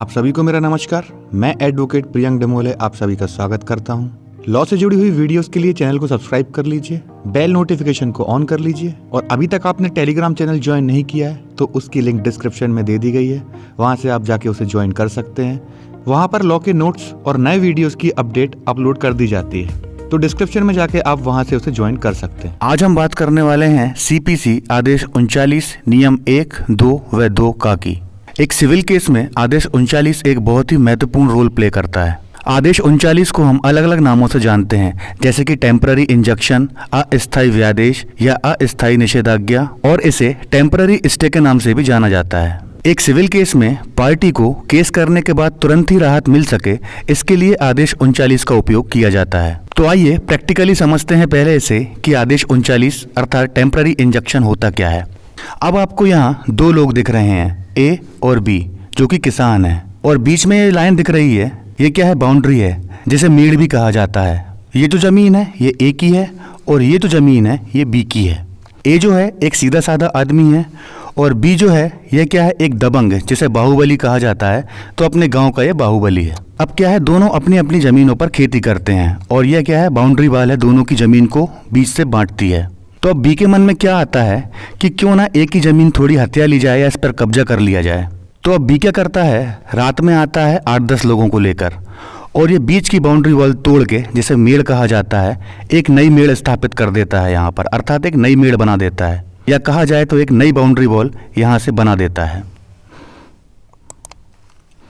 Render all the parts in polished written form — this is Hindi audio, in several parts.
आप सभी को मेरा नमस्कार। मैं एडवोकेट प्रियंक डमोले आप सभी का स्वागत करता हूं। लॉ से जुड़ी हुई वीडियोस के लिए चैनल को सब्सक्राइब कर लीजिए, बेल नोटिफिकेशन को ऑन कर लीजिए और अभी तक आपने टेलीग्राम चैनल ज्वाइन नहीं किया है तो उसकी लिंक डिस्क्रिप्शन में दे दी गई है, वहां से आप जाके उसे ज्वाइन कर सकते हैं। वहां पर लॉ के नोट्स और नए वीडियोस की अपडेट अपलोड कर दी जाती है, तो डिस्क्रिप्शन में जाके आप वहां से उसे ज्वाइन कर सकते हैं। आज हम बात करने वाले हैं सीपीसी आदेश 39 नियम 1, 2 व 2 का की। एक सिविल केस में आदेश 39 एक बहुत ही महत्वपूर्ण रोल प्ले करता है। आदेश 39 को हम अलग अलग नामों से जानते हैं, जैसे कि टेम्पररी इंजंक्शन, अस्थायी व्यादेश या अस्थायी निषेधाज्ञा, और इसे टेम्पररी स्टे के नाम से भी जाना जाता है। एक सिविल केस में पार्टी को केस करने के बाद तुरंत ही राहत मिल सके, इसके लिए आदेश 39 का उपयोग किया जाता है। तो आइए प्रैक्टिकली समझते हैं पहले इसे कि आदेश 39 अर्थात टेम्पररी इंजंक्शन होता क्या है। अब आपको यहाँ दो लोग दिख रहे हैं, ए और बी, जो कि किसान है, और बीच में ये लाइन दिख रही है, ये क्या है? बाउंड्री है, जिसे मीड़ भी कहा जाता है। ये जो जमीन है ये ए की है और ये जो जमीन है ये बी की है। ए जो है एक सीधा साधा आदमी है और बी जो है ये क्या है? एक दबंग है, जिसे बाहुबली कहा जाता है, तो अपने गांव का ये बाहुबली है। अब क्या है, दोनों अपनी अपनी जमीनों पर खेती करते हैं और यह क्या है? बाउंड्री वाल है, दोनों की जमीन को बीच से बांटती है। तो अब बी के मन में क्या आता है कि क्यों ना एक की जमीन थोड़ी हत्या ली जाए या इस पर कब्जा कर लिया जाए। तो अब बी क्या करता है, रात में आता है 8-10 लोगों को लेकर और ये बीच की बाउंड्री वॉल तोड़ के, जिसे मेड़ कहा जाता है, एक नई मेड़ स्थापित कर देता है यहाँ पर, अर्थात एक नई मेड़ बना देता है, या कहा जाए तो एक नई बाउंड्री वॉल यहाँ से बना देता है।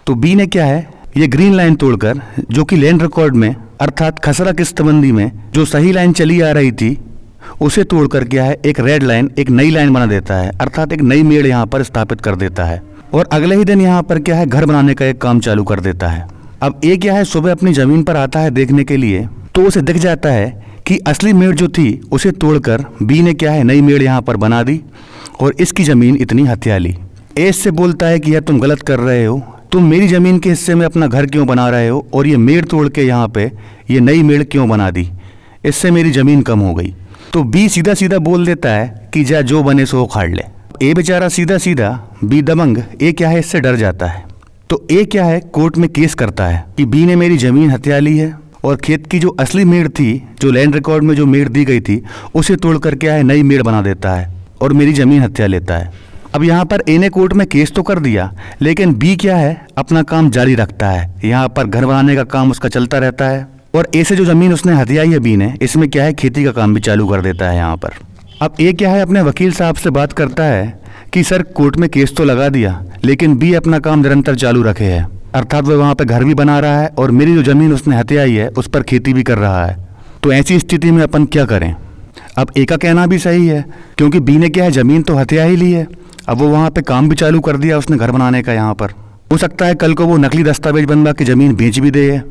तो बी ने क्या है, ये ग्रीन लाइन तोड़कर, जो कि लैंड रिकॉर्ड में अर्थात खसरा किस्तबंदी में जो सही लाइन चली आ रही थी, उसे तोड़कर क्या है, एक रेड लाइन, एक नई लाइन बना देता है, अर्थात एक नई मेड़ यहाँ पर स्थापित कर देता है। और अगले ही दिन यहाँ पर क्या है, घर बनाने का एक काम चालू कर देता है। अब ए क्या है, सुबह अपनी जमीन पर आता है देखने के लिए, तो उसे दिख जाता है कि असली मेड़ जो थी उसे तोड़कर बी ने क्या है, नई मेड़ यहाँ पर बना दी और इसकी जमीन इतनी हथियाली। ए इससे बोलता है कि यार तुम गलत कर रहे हो, तुम मेरी जमीन के हिस्से में अपना घर क्यों बना रहे हो और ये मेड़ तोड़ के यहाँ पे ये नई मेड़ क्यों बना दी, इससे मेरी जमीन कम हो गई। तो बी सीधा सीधा बोल देता है कि जा जो बने सो उखाड़ ले। ए बेचारा सीधा सीधा, बी दबंग, ए क्या है, इससे डर जाता है। तो ए क्या है, कोर्ट में केस करता है कि बी ने मेरी जमीन हत्या ली है और खेत की जो असली मेड़ थी, जो लैंड रिकॉर्ड में जो मेड़ दी गई थी, उसे तोड़कर क्या है, नई मेड़ बना देता है और मेरी जमीन हत्या लेता है। अब यहाँ पर ए ने कोर्ट में केस तो कर दिया, लेकिन बी क्या है, अपना काम जारी रखता है। यहाँ पर घर बनाने का काम उसका चलता रहता है और ए से जो जमीन उसने हथियाई है बी ने, इसमें क्या है, खेती का काम भी चालू कर देता है यहाँ पर। अब ए क्या है, अपने वकील साहब से बात करता है कि सर कोर्ट में केस तो लगा दिया, लेकिन बी अपना काम निरंतर चालू रखे है, अर्थात वह वहाँ पे घर भी बना रहा है और मेरी जो जमीन उसने हथियाई है उस पर खेती भी कर रहा है। तो ऐसी स्थिति में अपन क्या करें? अब ए का कहना भी सही है, क्योंकि बी ने क्या है, जमीन तो हथिया ही ली है, अब वो वहाँ पे काम भी चालू कर दिया उसने घर बनाने का। यहाँ पर हो सकता है कल को वो नकली दस्तावेज बनवा के जमीन बेच भी दे।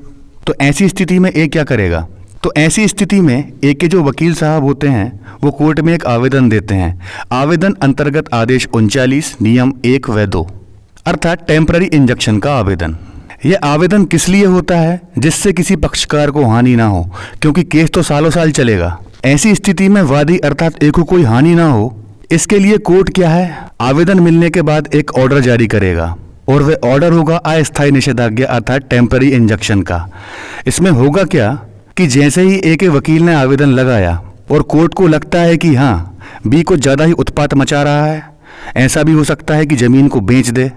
तो ऐसी स्थिति में ए क्या करेगा? तो ऐसी स्थिति में ए के जो वकील साहब होते हैं वो कोर्ट में एक आवेदन देते हैं। आवेदन अंतर्गत आदेश 39 नियम 1 व 2 अर्थात टेम्पररी इंजंक्शन का आवेदन। यह आवेदन किस लिए होता है? जिससे किसी पक्षकार को हानि ना हो, क्योंकि केस तो सालों साल चलेगा। ऐसी स्थिति में वादी अर्थात ए को कोई हानि ना हो, इसके लिए कोर्ट क्या है, आवेदन मिलने के बाद एक ऑर्डर जारी करेगा और वह ऑर्डर होगा अस्थायी निषेधाज्ञा अर्थात टेम्पररी इंजंक्शन का। इसमें होगा क्या कि जैसे ही ए के वकील ने आवेदन लगाया और कोर्ट को लगता है कि हाँ बी को ज़्यादा ही उत्पात मचा रहा है, ऐसा भी हो सकता है कि ज़मीन को बेच दे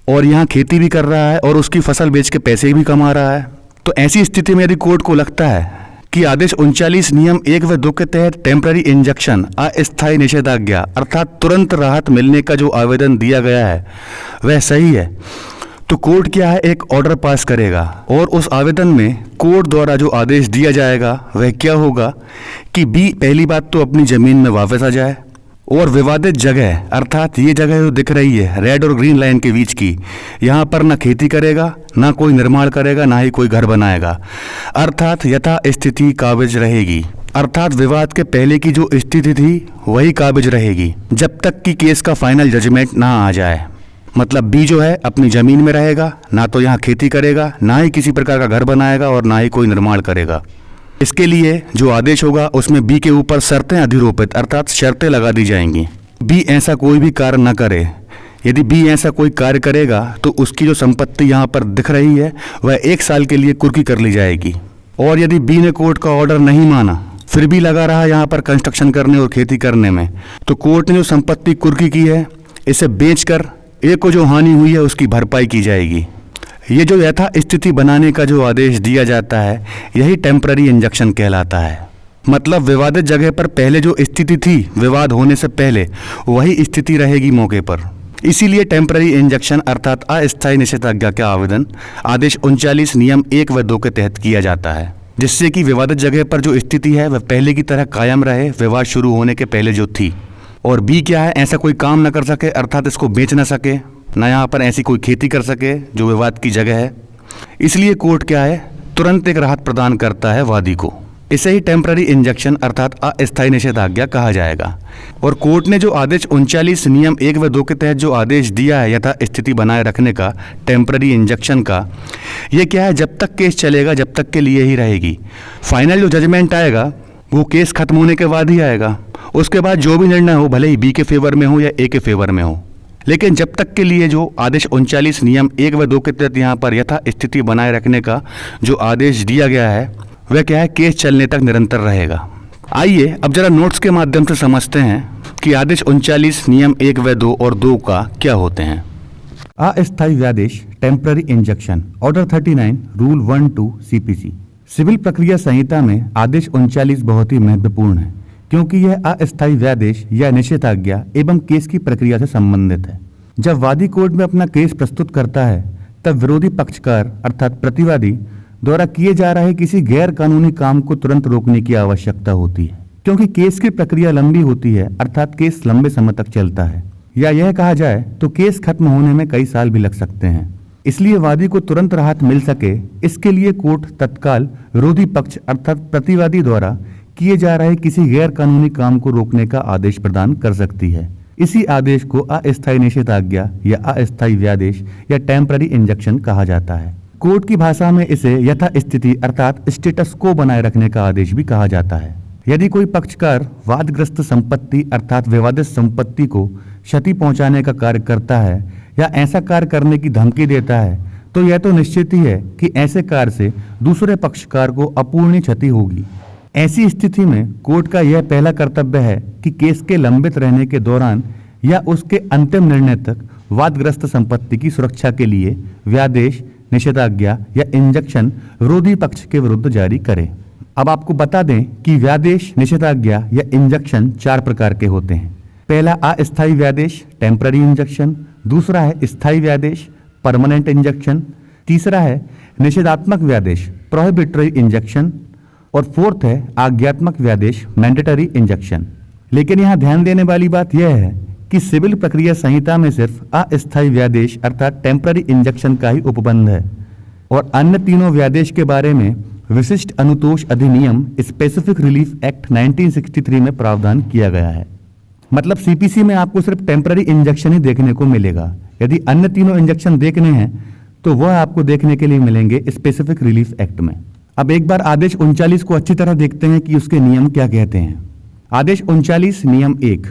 और यहाँ खेती भी कर रहा है और उसकी फसल बेच के पैसे भी कमा रहा है, तो ऐसी स्थिति में यदि कोर्ट को लगता है कि आदेश 39 नियम 1 व 2 के तहत टेम्पररी इंजंक्शन अस्थायी निषेधाज्ञा अर्थात तुरंत राहत मिलने का जो आवेदन दिया गया है वह सही है, तो कोर्ट क्या है, एक ऑर्डर पास करेगा और उस आवेदन में कोर्ट द्वारा जो आदेश दिया जाएगा वह क्या होगा कि बी पहली बात तो अपनी ज़मीन में वापस आ जाए और विवादित जगह अर्थात ये जगह जो दिख रही है रेड और ग्रीन लाइन के बीच की, यहाँ पर ना खेती करेगा, ना कोई निर्माण करेगा, ना ही कोई घर बनाएगा, अर्थात यथा स्थिति काबिज रहेगी। अर्थात विवाद के पहले की जो स्थिति थी वही काबिज रहेगी जब तक कि केस का फाइनल जजमेंट ना आ जाए। मतलब बी जो है अपनी ज़मीन में रहेगा, ना तो यहाँ खेती करेगा, ना ही किसी प्रकार का घर बनाएगा और ना ही कोई निर्माण करेगा। इसके लिए जो आदेश होगा उसमें बी के ऊपर शर्तें अधिरोपित अर्थात शर्तें लगा दी जाएंगी। बी ऐसा कोई भी कार्य न करे यदि बी ऐसा कोई कार्य करेगा तो उसकी जो संपत्ति यहाँ पर दिख रही है वह 1 साल के लिए कुर्की कर ली जाएगी। और यदि बी ने कोर्ट का ऑर्डर नहीं माना, फिर भी लगा रहा यहाँ पर कंस्ट्रक्शन करने और खेती करने में, तो कोर्ट ने जो संपत्ति कुर्की की है इसे बेचकर ए को जो हानि हुई है उसकी भरपाई की जाएगी। ये जो यथा स्थिति बनाने का जो आदेश दिया जाता है यही टेम्पररी इंजंक्शन कहलाता है। मतलब विवादित जगह पर पहले जो स्थिति थी विवाद होने से पहले वही स्थिति रहेगी मौके पर। इसीलिए टेम्पररी इंजंक्शन अर्थात अस्थायी निषेधाज्ञा का आवेदन आदेश 39 नियम 1 व 2 के तहत किया जाता है, जिससे कि विवादित जगह पर जो स्थिति है वह पहले की तरह कायम रहे विवाद शुरू होने के पहले जो थी। और बी क्या है, ऐसा कोई काम न कर सके अर्थात इसको बेच न सके, न यहाँ पर ऐसी कोई खेती कर सके जो विवाद की जगह है। इसलिए कोर्ट क्या है, तुरंत एक राहत प्रदान करता है वादी को। इसे ही टेम्पररी इंजंक्शन अर्थात अस्थायी निषेधाज्ञा कहा जाएगा। और कोर्ट ने जो आदेश 39 नियम 1 व 2 के तहत जो आदेश दिया है यथा स्थिति बनाए रखने का, टेम्पररी इंजंक्शन का, ये क्या है, जब तक केस चलेगा जब तक के लिए ही रहेगी। फाइनल जो जजमेंट आएगा वो केस खत्म होने के बाद ही आएगा। उसके बाद जो भी निर्णय हो, भले ही बी के फेवर में हो या ए के फेवर में हो, लेकिन जब तक के लिए जो आदेश 39 नियम 1 व 2 के तहत यहाँ पर यथा स्थिति बनाए रखने का जो आदेश दिया गया है वह क्या है, केस चलने तक निरंतर रहेगा। आइए अब जरा नोट्स के माध्यम से समझते हैं कि आदेश 39 नियम 1 व 2 और 2 का क्या होते हैं। अस्थायी व्यादेश temporary injunction order 39 rule 1-2 CPC civil प्रक्रिया संहिता में आदेश 39 बहुत ही महत्वपूर्ण है, क्योंकि यह अस्थायी व्यादेश या निषेधाज्ञा एवं केस की प्रक्रिया से संबंधित है। जब वादी कोर्ट में अपना केस प्रस्तुत करता है तब विरोधी पक्षकार अर्थात प्रतिवादी द्वारा किए जा रहे किसी गैर कानूनी काम को तुरंत रोकने की आवश्यकता होती है, क्योंकि केस की प्रक्रिया लंबी होती है अर्थात केस लंबे समय तक चलता है, या यह कहा जाए तो केस खत्म होने में कई साल भी लग सकते हैं। इसलिए वादी को तुरंत राहत मिल सके, इसके लिए कोर्ट तत्काल विरोधी पक्ष अर्थात प्रतिवादी द्वारा किए जा रहे किसी गैर कानूनी काम को रोकने का आदेश प्रदान कर सकती है। इसी आदेश को अस्थायी निषेधाज्ञा या अस्थायी व्यादेश या टेम्पररी इंजंक्शन कहा जाता है। कोर्ट की भाषा में इसे यथा स्थिति अर्थात स्टेटस को बनाए रखने का आदेश भी कहा जाता है। यदि कोई पक्षकार वादग्रस्त संपत्ति अर्थात विवादित संपत्ति को क्षति पहुंचाने का कार्य करता है या ऐसा कार्य करने की धमकी देता है, तो यह तो निश्चित ही है कि ऐसे कार्य से दूसरे पक्षकार को अपूरणीय क्षति होगी। ऐसी स्थिति में कोर्ट का यह पहला कर्तव्य है कि केस के लंबित रहने के दौरान या उसके अंतिम निर्णय तक वादग्रस्त संपत्ति की सुरक्षा के लिए व्यादेश, निषेधाज्ञा या इंजंक्शन विरोधी पक्ष के विरुद्ध जारी करे। अब आपको बता दें कि व्यादेश, निषेधाज्ञा या इंजंक्शन 4 प्रकार के होते हैं। पहला अस्थायी व्यादेश टेम्पररी इंजंक्शन, दूसरा है स्थायी व्यादेश परमानेंट इंजंक्शन, तीसरा है निषेधात्मक व्यादेश प्रोहिबिटरी इंजंक्शन और फोर्थ है आज्ञात्मक व्यादेश मैंडेटरी इंजंक्शन। लेकिन यहाँ ध्यान देने वाली बात यह है कि सिविल प्रक्रिया संहिता में सिर्फ अस्थायी व्यादेश अर्थात टेम्पररी इंजंक्शन का ही उपबंध है और अन्य तीनों व्यादेश के बारे में विशिष्ट अनुतोष अधिनियम स्पेसिफिक रिलीफ एक्ट 1963 में प्रावधान किया गया है। मतलब सीपीसी में आपको सिर्फ टेम्पररी इंजंक्शन ही देखने को मिलेगा। यदि अन्य तीनों इंजंक्शन देखने हैं तो वह आपको देखने के लिए मिलेंगे स्पेसिफिक रिलीफ एक्ट में। अब एक बार आदेश 39 को अच्छी तरह देखते हैं कि उसके नियम क्या कहते हैं। आदेश 39 नियम 1,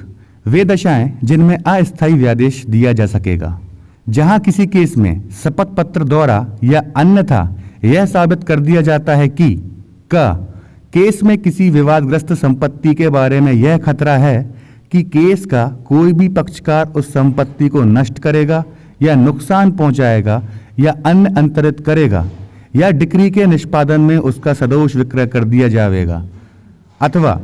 वे दशाएं जिनमें अस्थायी व्यादेश दिया जा सकेगा, जहां किसी केस में शपथ पत्र द्वारा या अन्यथा यह साबित कर दिया जाता है कि केस में किसी विवादग्रस्त संपत्ति के बारे में यह खतरा है कि केस का कोई भी पक्षकार उस संपत्ति को नष्ट करेगा या नुकसान पहुंचाएगा या अन्य अंतरित करेगा या डिक्री के निष्पादन में उसका सदोष विक्रय कर दिया जाएगा, अथवा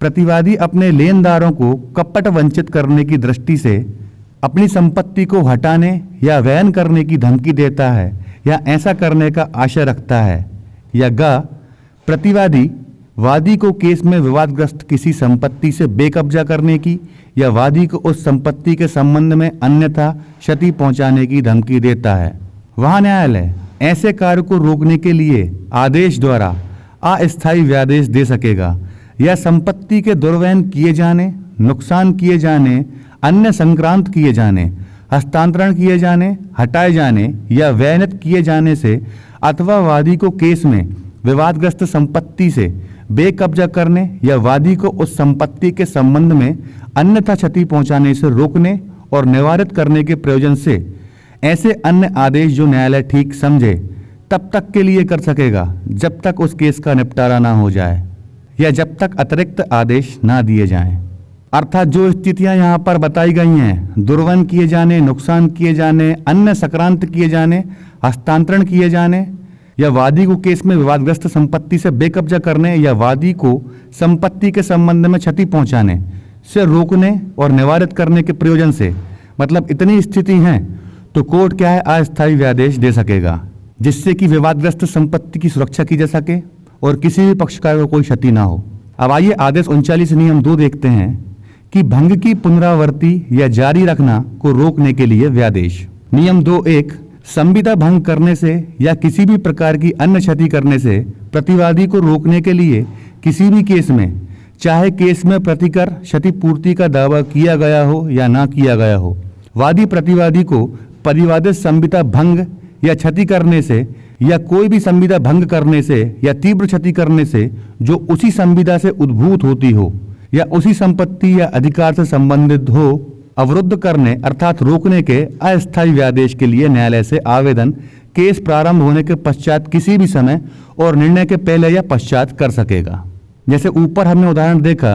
प्रतिवादी अपने लेनदारों को कपट वंचित करने की दृष्टि से अपनी संपत्ति को हटाने या वैन करने की धमकी देता है या ऐसा करने का आशय रखता है, या प्रतिवादी वादी को केस में विवादग्रस्त किसी संपत्ति से बेकब्जा करने की या वादी को उस संपत्ति के संबंध में अन्यथा क्षति पहुंचाने की धमकी देता है। वहां न्यायालय ऐसे कार्य को रोकने के लिए आदेश द्वारा अस्थायी व्यादेश दे सकेगा या संपत्ति के दुर्वहन किए जाने, नुकसान किए जाने, अन्य संक्रांत किए जाने, हस्तांतरण किए जाने, हटाए जाने या वैनित किए जाने से अथवा वादी को केस में विवादग्रस्त संपत्ति से बेकब्जा करने या वादी को उस संपत्ति के संबंध में अन्यथा क्षति पहुंचाने से रोकने और निवारित करने के प्रयोजन से ऐसे अन्य आदेश जो न्यायालय ठीक समझे तब तक के लिए कर सकेगा जब तक उस केस का निपटारा ना हो जाए या जब तक अतिरिक्त आदेश ना दिए जाएं। अर्थात जो स्थितियां यहाँ पर बताई गई हैं, दुर्वन किए जाने, नुकसान किए जाने, अन्य संक्रांत किए जाने, हस्तांतरण किए जाने या वादी को केस में विवादग्रस्त संपत्ति से बेकब्जा करने या वादी को संपत्ति के संबंध में क्षति पहुंचाने से रोकने और निवारित करने के प्रयोजन से, मतलब इतनी स्थिति हैं तो कोर्ट क्या है, अस्थायी व्यादेश दे सकेगा जिससे कि विवादग्रस्त संपत्ति की सुरक्षा की जा सके और किसी भी पक्षकार को कोई क्षति ना हो। अब आइए आदेश 39 नियम 2 देखते हैं कि भंग की पुनरावृत्ति या जारी रखना को रोकने के लिए व्यादेश। नियम 2(1) संविदा भंग करने से या किसी भी प्रकार की अन्य क्षति करने से प्रतिवादी को रोकने के लिए किसी भी केस में, चाहे केस में प्रतिकर क्षतिपूर्ति का दावा किया गया हो या ना किया गया हो, वादी प्रतिवादी को परिवादित संविदा भंग या क्षति करने से या कोई भी संविदा भंग करने से या तीव्र क्षति करने से जो उसी संविदा से उद्भूत होती हो या उसी संपत्ति या अधिकार से संबंधित हो, अवरुद्ध करने अर्थात रोकने के अस्थायी व्यादेश के लिए न्यायालय से आवेदन केस प्रारंभ होने के पश्चात किसी भी समय और निर्णय के पहले या पश्चात कर सकेगा। जैसे ऊपर हमने उदाहरण देखा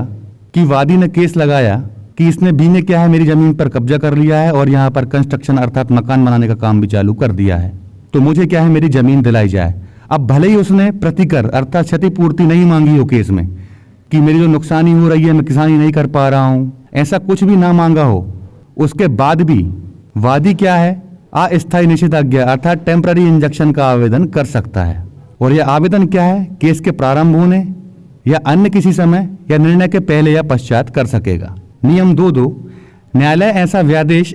कि वादी ने केस लगाया कि इसने बी ने क्या है, मेरी जमीन पर कब्जा कर लिया है और यहाँ पर कंस्ट्रक्शन अर्थात मकान बनाने का काम भी चालू कर दिया है, तो मुझे क्या है, मेरी जमीन दिलाई जाए। अब भले ही उसने प्रतिकर अर्थात क्षतिपूर्ति नहीं मांगी हो केस में कि मेरी जो नुकसानी हो रही है, मैं किसानी नहीं कर पा रहा हूँ, ऐसा कुछ भी ना मांगा हो, उसके बाद भी वादी क्या है, अस्थायी निषेधाज्ञा अर्थात टेम्पररी इंजंक्शन का आवेदन कर सकता है। और यह आवेदन क्या है, केस के प्रारंभ होने या अन्य किसी समय या निर्णय के पहले या पश्चात कर सकेगा। नियम 2(2) न्यायालय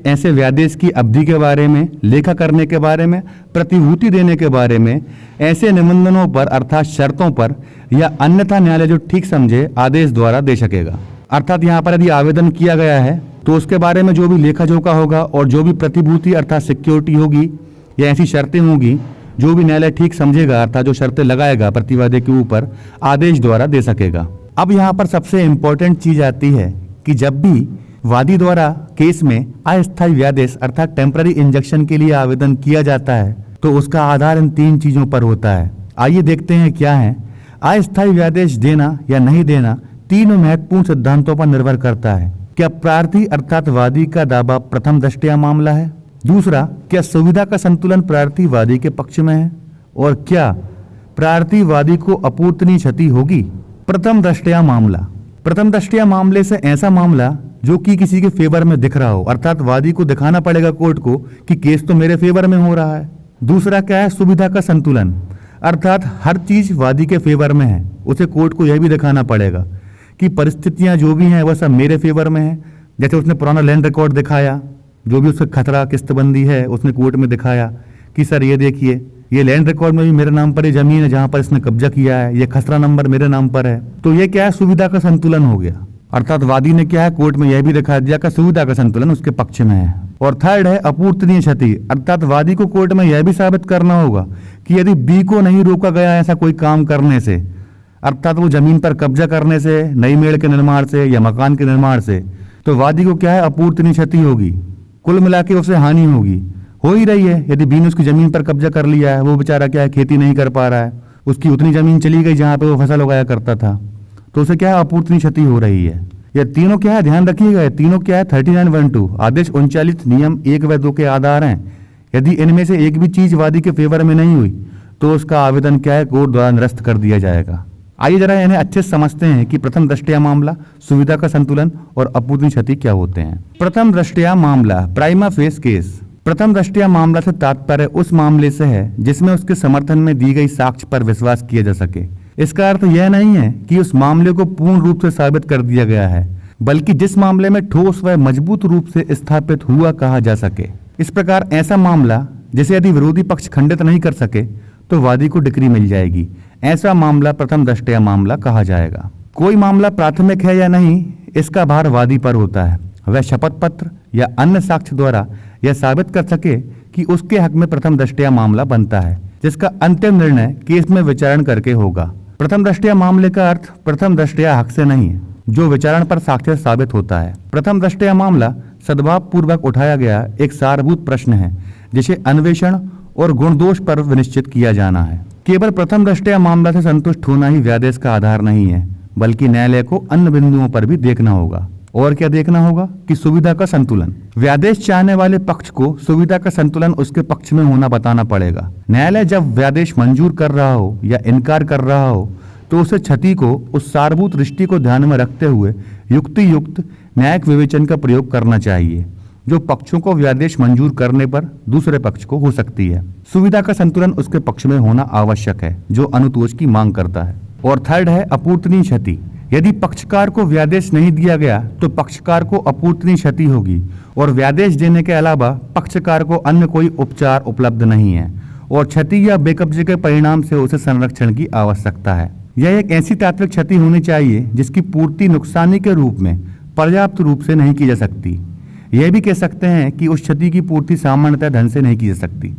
ऐसे व्यादेश की अवधि के बारे में, लेखा करने के बारे में, प्रतिभूति देने के बारे में, ऐसे निबंधनों पर अर्थात शर्तों पर या अन्यथा न्यायालय जो ठीक समझे आदेश द्वारा दे सकेगा। अर्थात यहाँ पर यदि आवेदन किया गया है तो उसके बारे में जो भी लेखा जोखा होगा और जो भी प्रतिभूति अर्थात सिक्योरिटी होगी या ऐसी शर्तें होंगी जो भी न्यायालय ठीक समझेगा अर्थात जो शर्तें लगाएगा प्रतिवादी के ऊपर, आदेश द्वारा दे सकेगा। अब यहाँ पर सबसे इंपॉर्टेंट चीज आती है कि जब भी वादी द्वारा केस में अस्थायी व्यादेश अर्थात टेम्पररी इंजंक्शन के लिए आवेदन किया जाता है तो उसका आधार इन 3 चीजों पर होता है। आइए देखते हैं क्या है। अस्थायी व्यादेश देना या नहीं देना 3 महत्वपूर्ण सिद्धांतों पर निर्भर करता है। क्या प्रार्थी अर्थात वादी का दावा प्रथम दृष्टया मामला है, दूसरा क्या सुविधा का संतुलन प्रार्थी वादी के पक्ष में है, और क्या प्रार्थी वादी को अपूर्णनीय क्षति होगी। प्रथम दृष्टया मामला, प्रथम दृष्टया मामले से ऐसा मामला जो कि किसी के फेवर में दिख रहा हो, अर्थात वादी को दिखाना पड़ेगा कोर्ट को कि केस तो मेरे फेवर में हो रहा है। दूसरा क्या है, सुविधा का संतुलन, अर्थात हर चीज वादी के फेवर में है, उसे कोर्ट को यह भी दिखाना पड़ेगा कि परिस्थितियां जो भी हैं वह सब मेरे फेवर में है। जैसे उसने पुराना लैंड रिकॉर्ड दिखाया, जो भी उसका खतरा किस्तबंदी है उसने कोर्ट में दिखाया कि सर ये देखिए, ये लैंड रिकॉर्ड में भी मेरे नाम पर ये जमीन है जहां पर इसने कब्जा किया है, ये खसरा नंबर मेरे नाम पर है, तो ये क्या है, सुविधा का संतुलन हो गया। अर्थात वादी ने क्या है, कोर्ट में यह भी दिखा दिया कि सुविधा का संतुलन उसके पक्ष में है। और थर्ड है अपूर्णनीय क्षति, अर्थात वादी को कोर्ट में यह भी साबित करना होगा कि यदि बी को नहीं रोका गया ऐसा कोई काम करने से, अर्थात वो जमीन पर कब्जा करने से, नई मेड़ के निर्माण से या मकान के निर्माण से, तो वादी को क्या है, अपूर्णनीय क्षति होगी, कुल मिला के उसे हानि होगी, हो ही रही है। यदि बी ने उसकी जमीन पर कब्जा कर लिया है, वो बेचारा क्या है, खेती नहीं कर पा रहा है, उसकी उतनी जमीन चली गई जहां पे वो फसल उगाया करता था, तो उसे क्या है, अपूर्णनीय क्षति हो रही है। यह तीनों क्या है, ध्यान रखिएगा, तीनों क्या है 39(1)(2) आदेश 39 नियम 1 व 2 के आधार हैं। यदि इनमें से एक भी चीज वादी के फेवर में नहीं हुई तो उसका आवेदन क्या है, कोर्ट द्वारा निरस्त कर दिया जाएगा। आइए जरा इन्हें अच्छे से समझते हैं कि प्रथम दृष्टया मामला, सुविधा का संतुलन और अपूर्णनीय क्षति क्या होते हैं। प्रथम दृष्टया मामला, प्राइमा फेस केस। प्रथम दृष्टया मामला से तात्पर्य उस मामले से है जिसमें उसके समर्थन में दी गई साक्ष्य पर विश्वास किया जा सके। इसका अर्थ यह नहीं है कि उस मामले को पूर्ण रूप से साबित कर दिया गया है, बल्कि जिस मामले में ठोस व मजबूत रूप से स्थापित हुआ कहा जा सके। इस प्रकार ऐसा मामला जिसे यदि विरोधी पक्ष खंडित नहीं कर सके तो वादी को डिक्री मिल जाएगी, ऐसा मामला प्रथम दृष्टया मामला कहा जाएगा। कोई मामला प्राथमिक है या नहीं, इसका भार वादी पर होता है। वह शपथ पत्र या अन्य साक्ष्य द्वारा यह साबित कर सके कि उसके हक में प्रथम दृष्टया मामला बनता है, जिसका अंतिम निर्णय केस में विचारण करके होगा। प्रथम दृष्टया मामले का अर्थ प्रथम दृष्टया हक से नहीं है, जो विचारण पर साक्ष्य साबित होता है। प्रथम दृष्टया मामला सद्भाव पूर्वक उठाया गया एक सारभूत प्रश्न है जिसे अन्वेषण और गुणदोष पर विनिश्चित किया जाना है। केवल प्रथम दृष्टया मामला से संतुष्ट होना ही व्यादेश का आधार नहीं है, बल्कि न्यायालय को अन्य बिंदुओं पर भी देखना होगा। और क्या देखना होगा कि सुविधा का संतुलन। व्यादेश चाहने वाले पक्ष को सुविधा का संतुलन उसके पक्ष में होना बताना पड़ेगा। न्यायालय जब व्यादेश मंजूर कर रहा हो या इनकार कर रहा हो तो उसे क्षति को उस सारभूत दृष्टि को ध्यान में रखते हुए युक्ति युक्त न्यायिक विवेचन का प्रयोग करना चाहिए, जो पक्षों को व्यादेश मंजूर करने पर दूसरे पक्ष को हो सकती है। सुविधा का संतुलन उसके पक्ष में होना आवश्यक है जो अनुतोष की मांग करता है। और थर्ड है अपूर्तनीय क्षति। यदि पक्षकार को व्यादेश नहीं दिया गया तो पक्षकार को अपूर्तनीय क्षति होगी और व्यादेश देने के अलावा पक्षकार को अन्य कोई उपचार उपलब्ध नहीं है और क्षति या बेकब्जे के परिणाम से उसे संरक्षण की आवश्यकता है। यह एक ऐसी तात्विक क्षति होनी चाहिए जिसकी पूर्ति नुकसानी के रूप में पर्याप्त रूप से नहीं की जा सकती। यह भी कह सकते हैं कि उस क्षति की पूर्ति सामान्यतः धन से नहीं की जा सकती,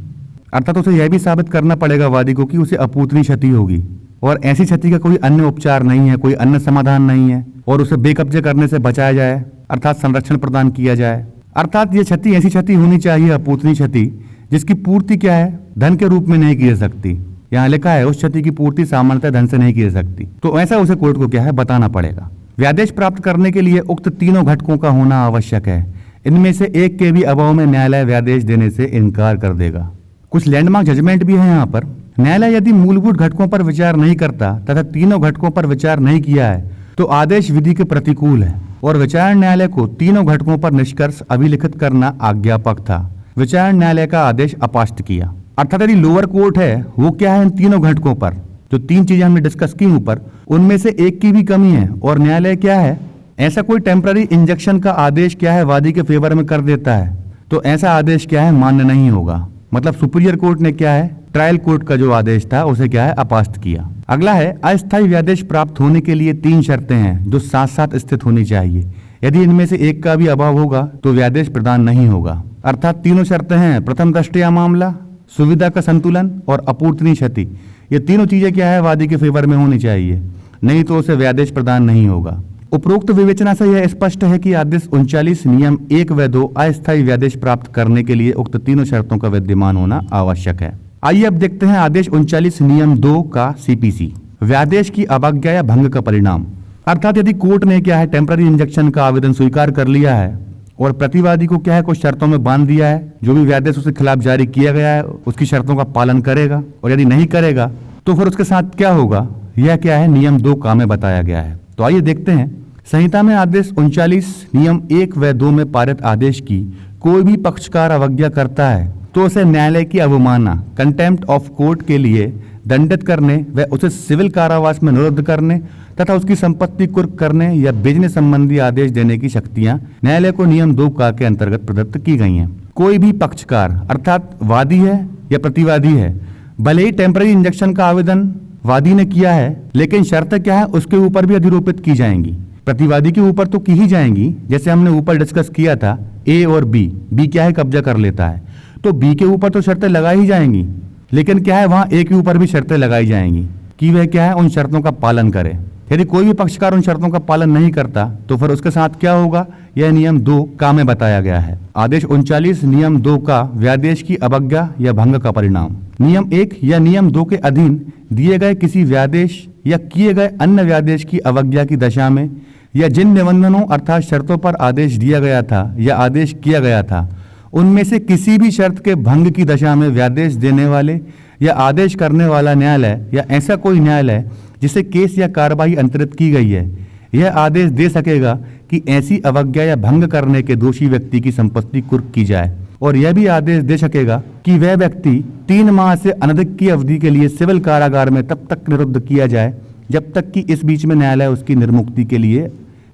अर्थात उसे यह भी साबित करना पड़ेगा वादी को कि उसे अपूर्तनीय क्षति होगी और ऐसी क्षति का कोई अन्य उपचार नहीं है, कोई अन्य समाधान नहीं है और उसे बेकब्जे करने से बचाया जाए, अर्थात संरक्षण प्रदान किया जाए। अर्थात ये क्षति ऐसी क्षति होनी चाहिए, अपूर्तनीय क्षति, जिसकी पूर्ति क्या है, धन के रूप में नहीं की जा सकती। यहाँ लिखा है उस क्षति की पूर्ति सामान्यतः धन से नहीं की जा सकती, तो ऐसा उसे कोर्ट को क्या है बताना पड़ेगा। व्यादेश प्राप्त करने के लिए उक्त तीनों घटकों का होना आवश्यक है। इनमें से एक के भी अभाव में न्यायालय व्यादेश देने से इनकार कर देगा। कुछ लैंडमार्क जजमेंट भी है यहाँ पर। न्यायालय यदि मूलभूत घटकों पर विचार नहीं करता तथा तीनों घटकों पर विचार नहीं किया है तो आदेश विधि के प्रतिकूल है और विचारण न्यायालय को तीनों घटकों पर निष्कर्ष अभिलिखित करना आज्ञापक था। विचारण न्यायालय का आदेश अपास्त किया। अर्थात यदि लोअर कोर्ट है वो क्या है, इन तीनों घटकों पर जो तीन चीजें हमने डिस्कस की ऊपर, उनमें से एक की भी कमी है और न्यायालय क्या है, ऐसा कोई टेम्पररी इंजेक्शन का आदेश क्या है वादी के फेवर में कर देता है तो ऐसा आदेश क्या है, मान्य नहीं होगा। मतलब सुपीरियर कोर्ट ने क्या है, ट्रायल कोर्ट का जो आदेश था उसे क्या है, अपास्त किया। अगला है अस्थायी व्यादेश प्राप्त होने के लिए तीन शर्तें हैं जो साथ साथ स्थित होनी चाहिए। यदि इनमें से एक का भी अभाव होगा तो व्यादेश प्रदान नहीं होगा। अर्थात तीनों शर्तें हैं, प्रथम दृष्टया मामला, सुविधा का संतुलन और अपूर्तनीय क्षति। ये तीनों चीजें क्या है, वादी के फेवर में होनी चाहिए, नहीं तो उसे व्यादेश प्रदान नहीं होगा। उपरोक्त विवेचना से यह स्पष्ट है कि आदेश 39 नियम 1 व 2 अस्थायी व्यादेश प्राप्त करने के लिए उक्त तीनों शर्तों का विद्यमान होना आवश्यक है। आइए अब देखते हैं आदेश 39 नियम 2 का सीपीसी, व्यादेश की अवज्ञा या भंग का परिणाम। अर्थात यदि कोर्ट ने क्या है, टेम्पररी इंजेक्शन का आवेदन स्वीकार कर लिया है और प्रतिवादी को क्या है, कुछ शर्तों में बांध दिया है, जो भी व्यादेश उसके खिलाफ जारी किया गया है उसकी शर्तों का पालन करेगा, और यदि नहीं करेगा तो फिर उसके साथ क्या होगा, यह क्या है, नियम 2 का में बताया गया है। तो आइए देखते हैं। संहिता में आदेश 39 नियम 1 व 2 में पारित आदेश की कोई भी पक्षकार अवज्ञा करता है तो उसे न्यायालय की अवमानना, कंटेम्प्ट ऑफ कोर्ट के लिए दंडित करने व उसे सिविल कारावास में निरुद्ध करने तथा उसकी संपत्ति कुर्क करने या बेचने संबंधी आदेश देने की शक्तियां न्यायालय को नियम 2 का के अंतर्गत प्रदत्त की गई हैं। कोई भी पक्षकार अर्थात वादी है या प्रतिवादी है, भले ही टेम्पररी इंजेक्शन का आवेदन वादी ने किया है, लेकिन शर्त क्या है, उसके ऊपर भी अधिरोपित की जाएंगी। प्रतिवादी के ऊपर तो की ही जाएंगी, जैसे हमने ऊपर डिस्कस किया था ए और बी क्या है, कब्जा कर लेता है तो बी के ऊपर तो शर्तें लगाई ही जाएंगी, लेकिन क्या है, वहां ए के ऊपर भी शर्तें लगाई जाएंगी कि वह क्या है, उन शर्तों का पालन करे। यदि कोई भी पक्षकार उन शर्तों का पालन नहीं करता तो फिर उसके साथ क्या होगा, यह नियम 2 का में बताया गया है। आदेश 39 नियम 2 का व्यादेश की अवज्ञा या भंग का परिणाम। नियम 1 या नियम 2 के अधीन दिए गए किसी व्यादेश या किए गए अन्य व्यादेश की अवज्ञा की दशा में या जिन निबंधनों अर्थात शर्तों पर आदेश दिया गया था या आदेश किया गया था, उनमें से किसी भी शर्त के भंग की दशा में व्यादेश देने वाले या आदेश करने वाला न्यायालय या ऐसा कोई न्यायालय जिसे केस या कार्रवाई अंतरित की गई है, यह आदेश दे सकेगा कि ऐसी अवज्ञा या भंग करने के दोषी व्यक्ति की संपत्ति कुर्क की जाए, और यह भी आदेश दे सकेगा कि वह व्यक्ति 3 माह से अनधिक की अवधि के लिए सिविल कारागार में तब तक निरुद्ध किया जाए जब तक कि इस बीच में न्यायालय उसकी निर्मुक्ति के लिए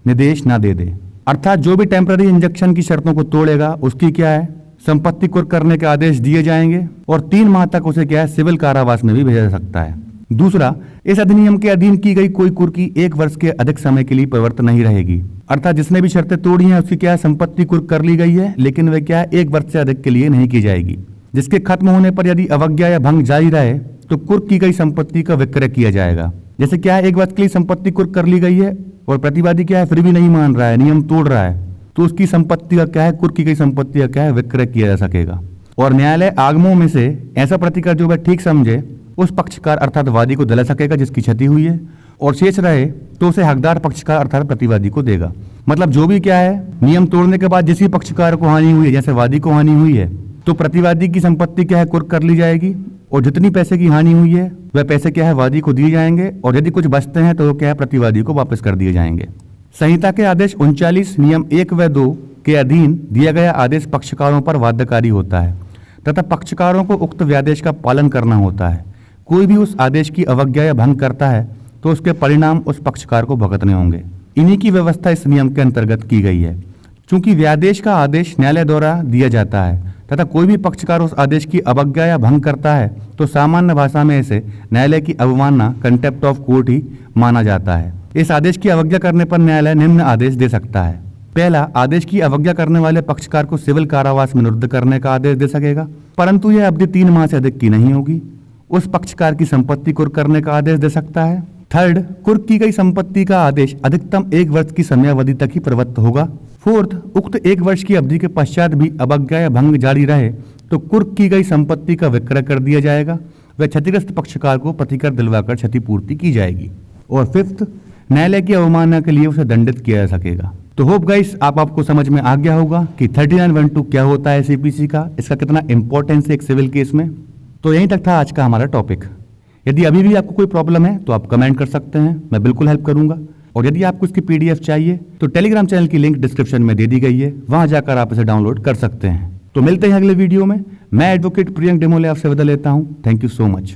निर्देश न दे दे। अर्थात जो भी टेम्पररी इंजेक्शन की शर्तों को तोड़ेगा उसकी क्या है, संपत्ति कुर्क करने के आदेश दिए जाएंगे और 3 माह तक उसे क्या है, सिविल कारावास में भी भेजा जा सकता है। दूसरा, इस अधिनियम के अधीन की गई कोई कुर्की 1 वर्ष के अधिक समय के लिए प्रवर्त नहीं रहेगी। अर्थात जिसने भी शर्तें तोड़ी हैं उसकी क्या है, संपत्ति कुर्क कर ली गई है, लेकिन वह क्या है, 1 वर्ष से अधिक के लिए नहीं की जाएगी। जिसके खत्म होने पर यदि अवज्ञा या भंग जारी रहे तो कुर्क की गई संपत्ति का विक्रय किया जाएगा। जैसे क्या है, 1 वर्ष के लिए संपत्ति कुर्क कर ली गई है और प्रतिवादी क्या है, फिर भी नहीं मान रहा है, नियम तोड़ रहा है, तो उसकी संपत्ति का क्या है, कुर्क की गई संपत्ति का क्या है, विक्रय किया जा सकेगा। और न्यायालय आगमों में से ऐसा प्रतिकर जो वह ठीक समझे उस पक्षकार अर्थात वादी को दिला सकेगा जिसकी क्षति हुई है, और शेष रहे तो उसे हकदार पक्षकार अर्थात प्रतिवादी को देगा। मतलब जो भी क्या है, नियम तोड़ने के बाद जिस भी पक्षकार को हानि हुई है, जैसे वादी को हानि हुई है, तो प्रतिवादी की संपत्ति क्या है, कुर्क कर ली जाएगी, और जितनी पैसे की हानि हुई है वह पैसे क्या है, वादी को दिए जाएंगे, और यदि कुछ बचते हैं तो वो क्या है, प्रतिवादी को वापस कर दिए जाएंगे। संहिता के आदेश 39 नियम 1 व 2 के अधीन दिया गया आदेश पक्षकारों पर बाध्यकारी होता है तथा पक्षकारों को उक्त व्यादेश का पालन करना होता है। कोई भी उस आदेश की अवज्ञा या भंग करता है तो उसके परिणाम उस पक्षकार को भुगतने होंगे। इन्हीं की व्यवस्था इस नियम के अंतर्गत की गई है। चूंकि व्यादेश का आदेश न्यायालय द्वारा दिया जाता है तथा कोई भी पक्षकार उस आदेश की अवज्ञा या भंग करता है तो सामान्य भाषा में इसे न्यायालय की अवमानना, कंटेप्ट ऑफ कोर्ट ही माना जाता है। इस आदेश की अवज्ञा करने पर न्यायालय निम्न आदेश दे सकता है। पहला, आदेश की अवज्ञा करने वाले पक्षकार को सिविल कारावास में निरुद्ध करने का आदेश दे सकेगा, परंतु यह अवधि 3 माह से अधिक की नहीं होगी। उस पक्षकार की संपत्ति कुर्क करने का आदेश दे सकता है। थर्ड, कुर्क की गई संपत्ति का आदेश अधिकतम 1 वर्ष की समयावधि तक ही प्रवृत्त होगा। फोर्थ, उक्त 1 वर्ष की अवधि के पश्चात भी अवज्ञा या भंग जारी रहे तो कुर्क की गई संपत्ति का विक्रय कर दिया जाएगा व क्षतिग्रस्त पक्षकार को प्रतिकर दिलवाकर क्षतिपूर्ति की जाएगी। और फिफ्थ, न्यायालय की अवमानना के लिए उसे दंडित किया जा सकेगा। तो होप गाइस आपको समझ में आ गया होगा कि 3912 क्या होता है सीपीसी का, इसका कितना इंपॉर्टेंस है एक सिविल केस में। तो यहीं तक था आज का हमारा टॉपिक। यदि अभी भी आपको कोई प्रॉब्लम है तो आप कमेंट कर सकते हैं, मैं बिल्कुल हेल्प करूंगा। और यदि आपको इसकी पीडीएफ चाहिए तो टेलीग्राम चैनल की लिंक डिस्क्रिप्शन में दे दी गई है, वहां जाकर आप इसे डाउनलोड कर सकते हैं। तो मिलते हैं अगले वीडियो में। मैं एडवोकेट प्रियंक डेमोले आपसे विदा लेता हूं। Thank you so much.